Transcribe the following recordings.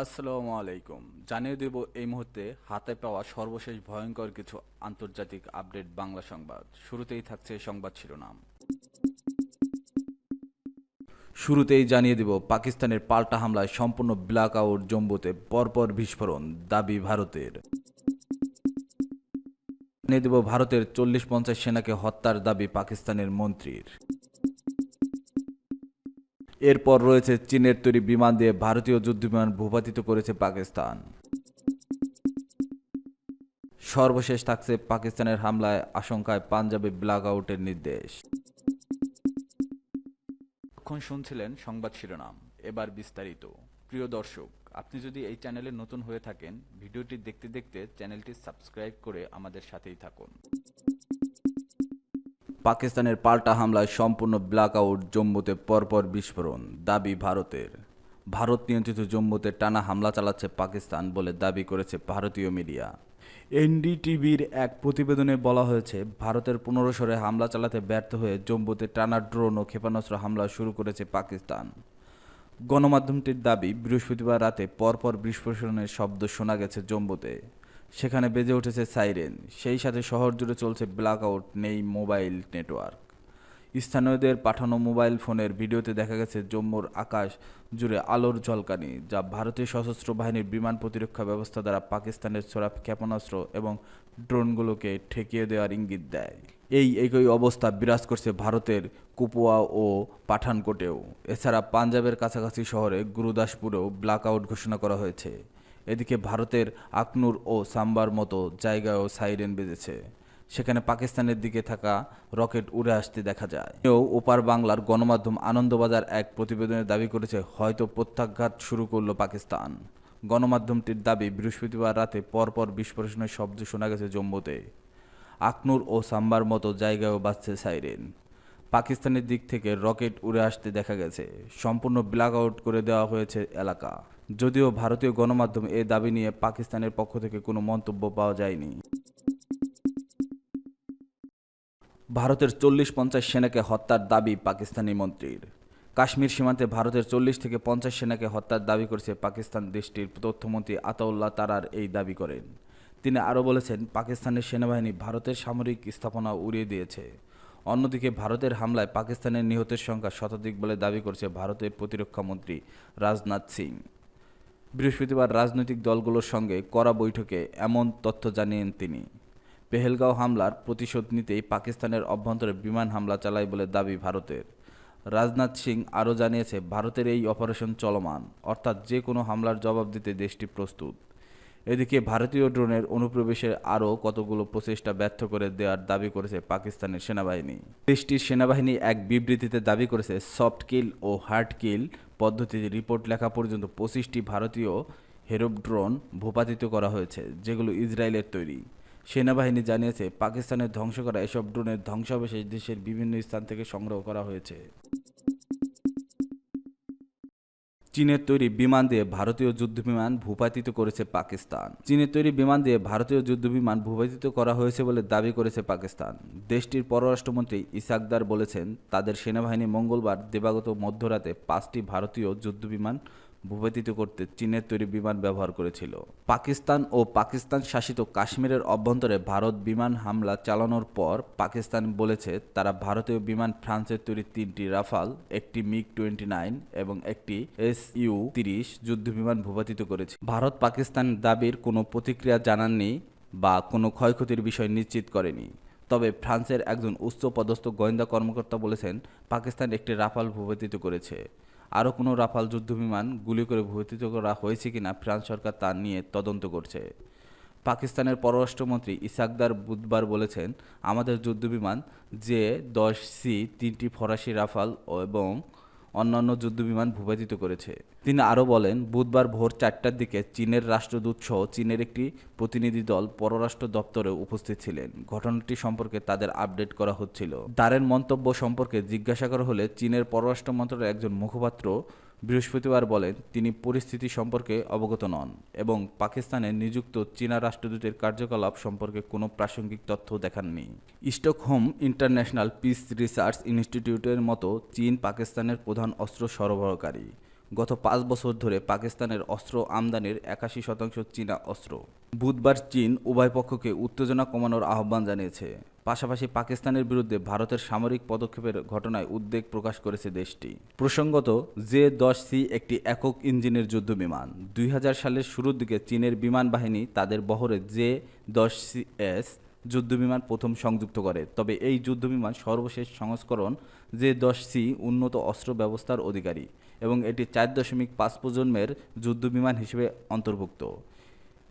আসসালামু আলাইকুম। জানিয়ে দেব এই মুহূর্তে হাতে পাওয়া সর্বশেষ ভয়ঙ্কর কিছু আন্তর্জাতিক আপডেট বাংলা সংবাদ। শুরুতেই থাকছে সংবাদ শিরোনাম। শুরুতেই জানিয়ে দেব পাকিস্তানের পাল্টা হামলায় সম্পূর্ণ ব্ল্যাক আউট জম্মুতে পরপর বিস্ফোরণ দাবি ভারতের। জানিয়ে দেব ভারতের 40-50 সেনাকে হত্যার দাবি পাকিস্তানের মন্ত্রীর। এরপর রয়েছে চীনের তৈরি বিমান দিয়ে ভারতীয় যুদ্ধবিমান ভূপাতিত করেছে পাকিস্তান। সর্বশেষ থাকছে পাকিস্তানের হামলায় আশঙ্কায় পাঞ্জাবে ব্ল্যাক আউটের নির্দেশ। এখন শুনছিলেন সংবাদ শিরোনাম, এবার বিস্তারিত। প্রিয় দর্শক, আপনি যদি এই চ্যানেলে নতুন হয়ে থাকেন, ভিডিওটি দেখতে দেখতে চ্যানেলটি সাবস্ক্রাইব করে আমাদের সাথেই থাকুন। পাকিস্তানের পাল্টা হামলায় সম্পূর্ণ ব্ল্যাক আউট জম্মুতে পরপর বিস্ফোরণ দাবি ভারতের। ভারত নিয়ন্ত্রিত জম্মুতে টানা হামলা চালাচ্ছে পাকিস্তান বলে দাবি করেছে ভারতীয় মিডিয়া। এনডিটিভির এক প্রতিবেদনে বলা হয়েছে, ভারতের 15 সরে হামলা চালাতে ব্যর্থ হয়ে জম্মুতে টানা ড্রোন ও ক্ষেপণাস্ত্র হামলা শুরু করেছে পাকিস্তান। গণমাধ্যমটির দাবি, বৃহস্পতিবার রাতে পরপর বিস্ফোরণের শব্দ শোনা গেছে জম্মুতে। সেখানে বেজে উঠেছে সাইরেন, সেই সাথে শহর জুড়ে চলছে ব্ল্যাক আউট, নেই মোবাইল নেটওয়ার্ক। স্থানীয়দের পাঠানো মোবাইল ফোনের ভিডিওতে দেখা গেছে জম্মুর আকাশ জুড়ে আলোর ঝলকানি, যা ভারতীয় সশস্ত্র বাহিনীর বিমান প্রতিরক্ষা ব্যবস্থা দ্বারা পাকিস্তানের ছোড়া ক্ষেপণাস্ত্র এবং ড্রোনগুলোকে ঠেকিয়ে দেওয়ার ইঙ্গিত দেয়। এই একই অবস্থা বিরাজ করছে ভারতের কুপওয়া ও পাঠানকোটেও। এছাড়া পাঞ্জাবের কাছাকাছি শহরে গুরুদাসপুরেও ব্ল্যাক আউট ঘোষণা করা হয়েছে। এদিকে ভারতের আখনুর ও সাম্বার মতো জায়গায়ও সাইরেন বেজেছে। সেখানে পাকিস্তানের দিকে থাকা রকেট উড়ে আসতে দেখা যায়। ওপার বাংলার গণমাধ্যম আনন্দবাজার এক প্রতিবেদনে দাবি করেছে, হয়তো প্রত্যাঘাত শুরু করলো পাকিস্তান। গণমাধ্যমটির দাবি, বৃহস্পতিবার রাতে পরপর বিস্ফোরণের শব্দ শোনা গেছে জম্মুতে। আখনুর ও সাম্বার মতো জায়গায়ও বাজছে সাইরেন। পাকিস্তানের দিক থেকে রকেট উড়ে আসতে দেখা গেছে। সম্পূর্ণ ব্ল্যাক আউট করে দেওয়া হয়েছে এলাকা। যদিও ভারতীয় গণমাধ্যম এ দাবি নিয়ে পাকিস্তানের পক্ষ থেকে কোনো মন্তব্য পাওয়া যায়নি। ভারতের 40-50 সেনাকে হত্যার দাবি পাকিস্তানি মন্ত্রীর। কাশ্মীর সীমান্তে ভারতের 40 থেকে 50 সেনাকে হত্যার দাবি করেছে পাকিস্তান। দেশটির তথ্যমন্ত্রী আতাউল্লাহ তারার এই দাবি করেন। তিনি আরও বলেছেন, পাকিস্তানের সেনাবাহিনী ভারতের সামরিক স্থাপনা উড়িয়ে দিয়েছে। অন্যদিকে ভারতের হামলায় পাকিস্তানের নিহতের সংখ্যা শতাধিক বলে দাবি করেছে ভারতের প্রতিরক্ষা মন্ত্রী রাজনাথ সিং। বৃহস্পতিবার রাজনৈতিক দলগুলোর সঙ্গে করা বৈঠকে এমন তথ্য জানিয়েন তিনি। পেহেলগাঁও হামলার প্রতিশোধ নিতেই পাকিস্তানের অভ্যন্তরে বিমান হামলা চালায় বলে দাবি ভারতের। রাজনাথ সিং আরও জানিয়েছে, ভারতের এই অপারেশন চলমান, অর্থাৎ যে কোনো হামলার জবাব দিতে দেশটি প্রস্তুত। এদিকে ভারতীয় ড্রোনের অনুপ্রবেশের আরও কতগুলো প্রচেষ্টা ব্যর্থ করে দেওয়ার দাবি করেছে পাকিস্তানের সেনাবাহিনী। দেশটির সেনাবাহিনী এক বিবৃতিতে দাবি করেছে, সফট কিল ও হার্ড কিল পদ্ধতিতে রিপোর্ট লেখা পর্যন্ত 25টি ভারতীয় হেরব ড্রোন ভূপাতিত করা হয়েছে, যেগুলো ইসরায়েলের তৈরি। সেনাবাহিনী জানিয়েছে, পাকিস্তানের ধ্বংস করা এসব ড্রোনের ধ্বংসাবশেষ দেশের বিভিন্ন স্থান থেকে সংগ্রহ করা হয়েছে। চীনের তৈরি বিমান দিয়ে ভারতীয় যুদ্ধবিমান ভূপাতিত করেছে পাকিস্তান। চীনের তৈরি বিমান দিয়ে ভারতীয় যুদ্ধবিমান ভূপাতিত করা হয়েছে বলে দাবি করেছে পাকিস্তান। দেশটির পররাষ্ট্রমন্ত্রী ইসাকদার বলেছেন, তাদের সেনাবাহিনী মঙ্গলবার দিবাগত মধ্যরাতে 5টি ভারতীয় যুদ্ধবিমান ভূপাতিত করতে চীনের তৈরি বিমান ব্যবহার করেছিল। পাকিস্তান ও পাকিস্তান শাসিত কাশ্মীরের অভ্যন্তরে ভারত বিমান হামলা চালানোর পর পাকিস্তান বলেছে, তারা ভারতীয় বিমান ফ্রান্সের তৈরি 3টি রাফাল, একটি মিগ-29 এবং একটি SU-30 যুদ্ধবিমান ভূপাতিত করেছে। ভারত পাকিস্তান দাবির কোনো প্রতিক্রিয়া জানাননি বা কোনো ক্ষয়ক্ষতির বিষয় নিশ্চিত করেনি। তবে ফ্রান্সের একজন উচ্চপদস্থ গোয়েন্দা কর্মকর্তা বলেছেন, পাকিস্তান একটি রাফাল ভূপাতিত করেছে। আরও কোনো রাফাল যুদ্ধবিমান গুলি করে ভূপাতিত করা হয়েছে কিনা ফ্রান্স সরকার তা নিয়ে তদন্ত করছে। পাকিস্তানের পররাষ্ট্রমন্ত্রী ইসাকদার বুধবার বলেছেন, আমাদের যুদ্ধবিমান J-10C 3টি ফরাসি রাফাল এবং অন্যান্য যুদ্ধবিমান ভূপাতিত করেছে। তিনি আরও বলেন, বুধবার ভোর 4টার দিকে চীনের রাষ্ট্রদূত সহ চীনের একটি প্রতিনিধি দল পররাষ্ট্র দপ্তরে উপস্থিত ছিলেন। ঘটনাটি সম্পর্কে তাদের আপডেট করা হচ্ছিল। দারের মন্তব্য সম্পর্কে জিজ্ঞাসা করা হলে চীনের পররাষ্ট্র মন্ত্রণালয়ের একজন মুখপাত্র বৃহস্পতিবার বলেন, তিনি পরিস্থিতি সম্পর্কে অবগত নন এবং পাকিস্তানে নিযুক্ত চীনা রাষ্ট্রদূতের কার্যকলাপ সম্পর্কে কোনো প্রাসঙ্গিক তথ্য দেখাননি। স্টকহোম ইন্টারন্যাশনাল পিস রিসার্চ ইনস্টিটিউটের মতো, চীন পাকিস্তানের প্রধান অস্ত্র সরবরাহকারী। গত 5 বছর ধরে পাকিস্তানের অস্ত্র আমদানির 81% চীনা অস্ত্র। বুধবার চীন উভয় পক্ষকে উত্তেজনা কমানোর আহ্বান জানিয়েছে। পাশাপাশি পাকিস্তানের বিরুদ্ধে ভারতের সামরিক পদক্ষেপের ঘটনায় উদ্বেগ প্রকাশ করেছে দেশটি। প্রসঙ্গত, জে-10সি একটি একক ইঞ্জিনের যুদ্ধবিমান। 2000 সালের শুরুর দিকে চীনের বিমান বাহিনী তাদের বহরে জে-10এস যুদ্ধবিমান প্রথম সংযুক্ত করে, তবে এই যুদ্ধবিমান সর্বশেষ সংস্করণ জে-10সি উন্নত অস্ত্র ব্যবস্থার অধিকারী এবং এটি 4.5 প্রজন্মের যুদ্ধবিমান হিসেবে অন্তর্ভুক্ত।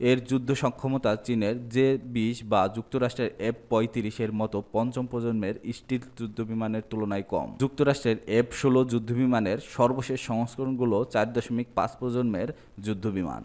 এর যুদ্ধ সক্ষমতা চীনের জে-20 বা যুক্তরাষ্ট্রের F-35 এর মতো পঞ্চম প্রজন্মের স্টিলথ যুদ্ধবিমানের তুলনায় কম। যুক্তরাষ্ট্রের F-16 যুদ্ধবিমানের সর্বশেষ সংস্করণগুলো 4.5 প্রজন্মের যুদ্ধবিমান।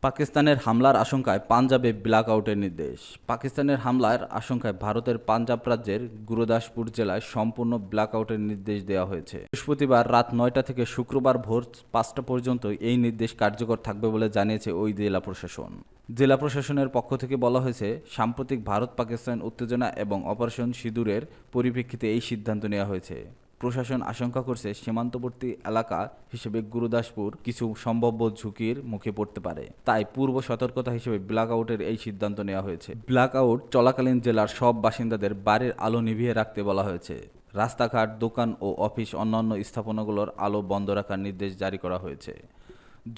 পাকিস্তানের হামলার আশঙ্কায় পাঞ্জাবে ব্ল্যাকআউটের নির্দেশ। পাকিস্তানের হামলার আশঙ্কায় ভারতের পাঞ্জাব রাজ্যের গুরুদাসপুর জেলায় সম্পূর্ণ ব্ল্যাকআউটের নির্দেশ দেওয়া হয়েছে। বৃহস্পতিবার রাত 9টা থেকে শুক্রবার ভোর 5টা পর্যন্ত এই নির্দেশ কার্যকর থাকবে বলে জানিয়েছে ওই জেলা প্রশাসন। জেলা প্রশাসনের পক্ষ থেকে বলা হয়েছে, সাম্প্রতিক ভারত পাকিস্তান উত্তেজনা এবং অপারেশন সিঁদুরের পরিপ্রেক্ষিতে এই সিদ্ধান্ত নেওয়া হয়েছে। প্রশাসন আশঙ্কা করছে সীমান্তবর্তী এলাকা হিসেবে গুরুদাসপুর কিছু সম্ভাব্য ঝুঁকির মুখে পড়তে পারে, তাই পূর্ব সতর্কতা হিসেবে ব্ল্যাকআউটের এই সিদ্ধান্ত নেওয়া হয়েছে। ব্ল্যাকআউট চলাকালীন জেলার সব বাসিন্দাদের বাড়ির আলো নিভিয়ে রাখতে বলা হয়েছে। রাস্তাঘাট, দোকান ও অফিস অন্যান্য স্থাপনাগুলোর আলো বন্ধ রাখার নির্দেশ জারি করা হয়েছে।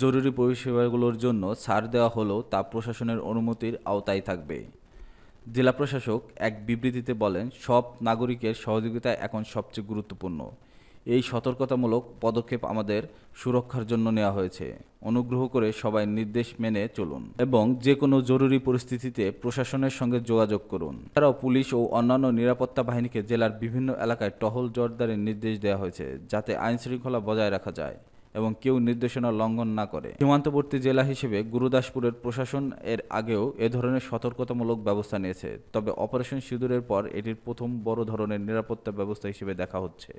জরুরি পরিষেবাগুলোর জন্য ছাড় দেওয়া হলেও তা প্রশাসনের অনুমতির আওতায় থাকবে। জেলা প্রশাসক এক বিবৃতিতে বলেন, সব নাগরিকের সহযোগিতা এখন সবচেয়ে গুরুত্বপূর্ণ। এই সতর্কতামূলক পদক্ষেপ আমাদের সুরক্ষার জন্য নেওয়া হয়েছে। অনুগ্রহ করে সবাই নির্দেশ মেনে চলুন এবং যে কোনো জরুরি পরিস্থিতিতে প্রশাসনের সঙ্গে যোগাযোগ করুন। এছাড়াও পুলিশ ও অন্যান্য নিরাপত্তা বাহিনীকে জেলার বিভিন্ন এলাকায় টহল জোরদারের নির্দেশ দেওয়া হয়েছে, যাতে আইনশৃঙ্খলা বজায় রাখা যায় এবং কেউ নির্দেশনা লঙ্ঘন না করে। সীমান্তবর্তী জেলা হিসেবে গুরুদাসপুরের প্রশাসন এর আগেও এ ধরনের সতর্কতামূলক ব্যবস্থা নিয়েছে, তবে অপারেশন সিঁদুরের পর এটির প্রথম বড় ধরনের নিরাপত্তা ব্যবস্থা হিসেবে দেখা হচ্ছে।